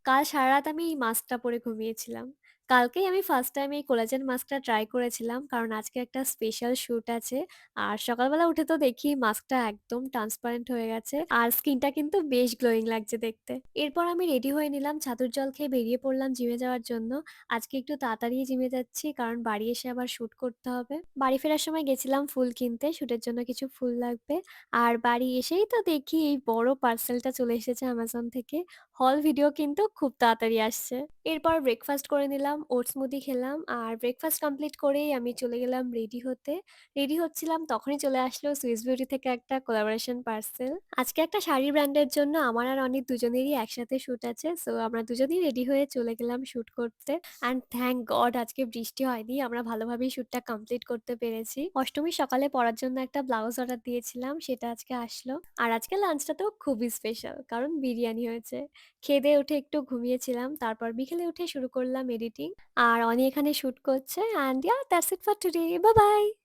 কাল সারারাত আমি এই মাস্কটা পরে ঘুমিয়েছিলাম। কালকেই আমি ফার্স্ট টাইম এই কোলাজেন মাস্কটা ট্রাই করেছিলাম। কারণ আজকে একটা স্পেশাল শুট আছে। আর সকালবেলা উঠে তো দেখি মাস্কটা একদম ট্রান্সপারেন্ট হয়ে গেছে। আর স্কিনটা কিন্তু বেশ গ্লোয়িং লাগছে দেখতে। এরপর আমি রেডি হয়ে নিলাম, ছাতুর জল খেয়ে বেরিয়ে পড়লাম জিমে যাওয়ার জন্য। আজকে একটু তাড়াতাড়ি জিমে যাচ্ছি কারণ বাড়ি এসে আবার শুট করতে হবে। বাড়ি ফেরার সময় গেছিলাম ফুল কিনতে, শুটের জন্য কিছু ফুল লাগবে। আর বাড়ি এসেই তো দেখি এই বড় পার্সেলটা চলে এসেছে অ্যামাজন থেকে। হল ভিডিও কিন্তু খুব তাড়াতাড়ি আসছে। এরপর ব্রেকফাস্ট করে নিলাম, ওটস স্মুদি খেলাম। আর ব্রেকফাস্ট কমপ্লিট করেই আমি চলে গেলাম রেডি হতে। রেডি হচ্ছিলাম তখনই চলে আসলো সুইস বিউটি থেকে একটা কোলাবোরেশন পার্সেল। আজকে একটা শাড়ি ব্র্যান্ডের জন্য আমার আর অনিক দুজনেরই একসাথে শুট আছে। সো আমরা দুজনেই রেডি হয়ে চলে গেলাম শুট করতে। অ্যান্ড থ্যাংক গড আজকে বৃষ্টি হয়নি। আমরা ভালোভাবেই শুটটা কমপ্লিট করতে পেরেছি। অষ্টমীর সকালে পরার জন্য একটা ব্লাউজ অর্ডার দিয়েছিলাম, সেটা আজকে আসলো। আর আজকে লাঞ্চটাতেও খুবই স্পেশাল কারণ বিরিয়ানি হয়েছে। খেয়ে-দেয়ে উঠে একটু ঘুমিয়েছিলাম। তারপর বিকেলে উঠে শুরু করলাম এডিটিং। আর অনি এখানে শুট করছে and that's it for today. Bye bye.